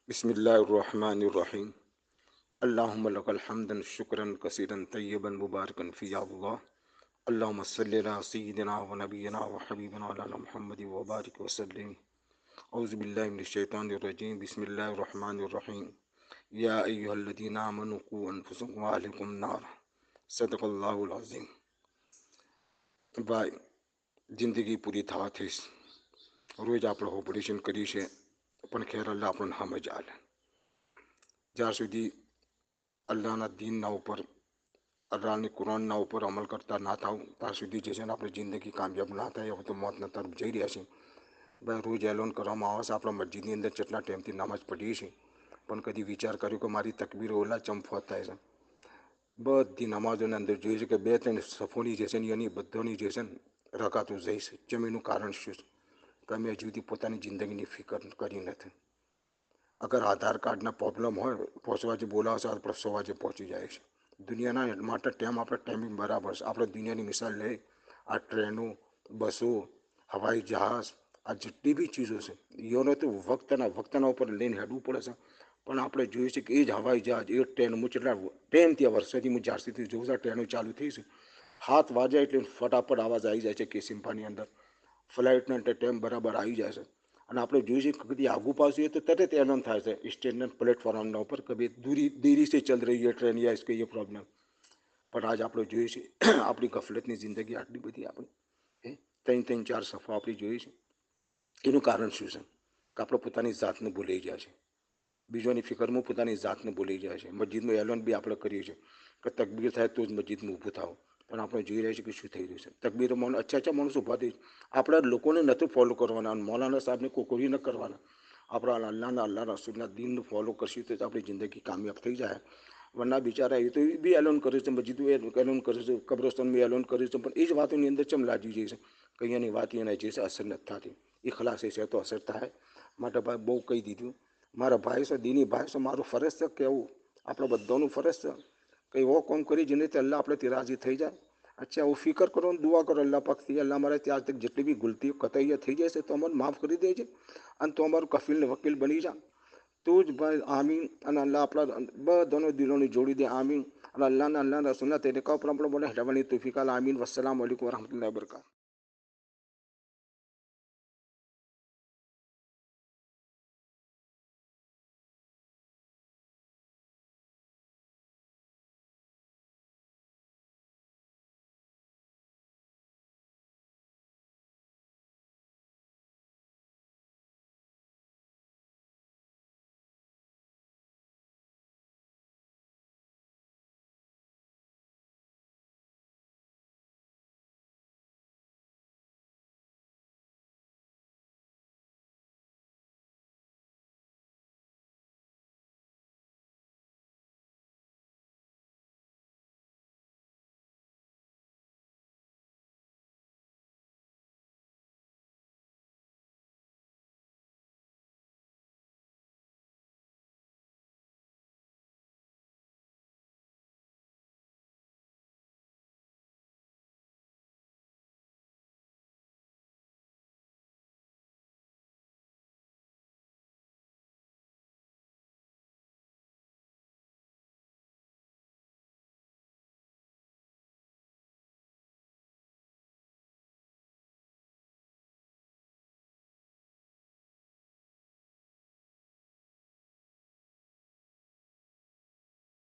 बिस्मिल्लाहिर्रहमानिर्रहीम। अल्लाहुम्मा लकल हम्दन शुक्रन कसीरन तय्यबन मुबारकन फ़ी या अल्लाह। अल्लाहुम्मा सल्लि अला सय्यिदिना व नबिय्यिना व हबीबिना व अला मुहम्मद व बारिक व सल्लिम। औज़ु बिल्लाहि मिनश शैतानिर रजीम। बिस्मिल्लाहिर रहमानिर रहीम। या अय्युहल्लज़ीना आमनू क़ू अनफुसकुम व अहलिकुम नार। सदक़ल्लाहुल अज़ीम। भाई जिंदगी पूरी થવા થઈશ રોજ આપણે ઓપરેશન કરી છે પણ ખેર અલ્લાહ આપણને સમજ આલે જ્યાર સુધી અલ્લાહના દીનના ઉપર અલ્લાહની કુરાનના ઉપર અમલ કરતા ના થાવ ત્યાર સુધી જે છે ને આપણી જિંદગી કામયાબ ના થાય. હવે તો મોતના તરફ જઈ રહ્યા છે. ભાઈ રોજ એલોન કરવામાં આવે છે આપણા મસ્જિદની અંદર જેટલા ટાઈમથી નમાજ પઢીએ છીએ પણ કદી વિચાર કર્યો કે મારી તકબીરો ઓલા ચંફોત થાય છે. બધી નમાઝોની અંદર જોઈએ છે કે 2-3 સફોની જે છે ને એની બધાની જે છે ને રકાતો જાય છે. જમીનનું કારણ શું છે કે અમે હજુ સુધી પોતાની જિંદગીની ફિકર કરી નથી. અગર આધાર કાર્ડના પ્રોબ્લેમ હોય પહોંચવા જે બોલાવશે આપણે 100 વાગે પહોંચી જાય છે. દુનિયાના માટે ટાઈમ આપણે ટાઈમિંગ બરાબર છે. આપણે દુનિયાની મિસાલ લઈ આ ટ્રેનો, બસો, હવાઈ જહાજ, આ જેટલી બી ચીજો છે એનો તો વક્તના ઉપર લઈને હેડવું પડે છે. પણ આપણે જોઈએ છે કે એ જ હવાઈ જહાજ, એ ટ્રેન, હું કેટલા ટ્રેનથી વર્ષોથી હું જ્યારથી જોઉં છું ટ્રેનો ચાલુ થઈ છે 7 વાગે એટલે ફટાફટ અવાજ આવી જાય છે કે સિમ્પાની અંદર ફ્લાઇટના ટાઈમ બરાબર આવી જાય છે. અને આપણે જોઈએ છીએ કે કદી આગુ પાછું એ તો તરત એનાઉન્સ થાય છે સ્ટેશનના પ્લેટફોર્મના ઉપર કે ભાઈ દેરી से चल रही है ट्रेन या इसके ये प्रॉब्लम. પણ આજ આપણે જોઈએ છીએ આપણી ગફલતની જિંદગી આટલી બધી આપણી 3-4 સફા આપણી જોઈએ છે. એનું કારણ શું છે કે આપણે પોતાની જાતને ભૂલી ગયા છે. બીજોની ફિકરમાં પોતાની જાતને ભૂલી જાય છે. મસ્જિદમાં એલોન બી આપણે કરીએ છીએ કે તકબીર થાય તો જ મસ્જિદમાં ઊભું થાવ. પણ આપણે જોઈ રહ્યા છીએ કે શું થઈ રહ્યું છે. તકબીર અચ્છા માણસો ઊભા થઈ આપણા લોકોને નથી ફોલો કરવાના. મૌલાના સાહેબને કોઈ ન કરવાના. આપણા અલ્લાહ રસૂલના દીનને ફોલો કરશું તો આપણી જિંદગી કામયાબ થઈ જાય. વરના બિચારા એ તો એ બી એલોન કરે છે, મસ્જિદ એલોન કરે છે, કબ્રસ્તાનમાં એલોન કરે છે, પણ એ જ વાતોની અંદર ચમ લાગી જાય છે કે અહીંયાની વાત એને જે છે અસર નથી થતી. એ ખલાસ છે તો અસર થાય. માટે ભાઈ બહુ કહી દીધું. મારા ભાઈ છે, દીની ભાઈ છે, મારું ફરજ છે કહેવું. આપણે બધાનું ફરજ છે કે એવો કોમ કરી જેનેથી અલ્લાહ આપણેથી રાજી થઈ જાય. અચ્છા હું ફિકર કરો ને દુઆ કરો અલ્લાહ પાકથી અલ્લાહ મારે ત્યાં તક જેટલી બી ગલતી કતૈયા થઈ જાય છે તો અમને માફ કરી દેજે અને તો અમારું કફીલ ને વકીલ બની જા. તું જ ભાઈ આમીન. અને અલ્લાહ આપણા બધાનો દિલોની જોડી દે આમીન. અને અલ્લાહના રસૂલના તરીકા ઉપર આપણે બોલે હેડવાની તોફીક આલ આમીન. વસ્સલામ વાલેકુમ વરહમતુલ્લાહિ વબરકાતુહુ.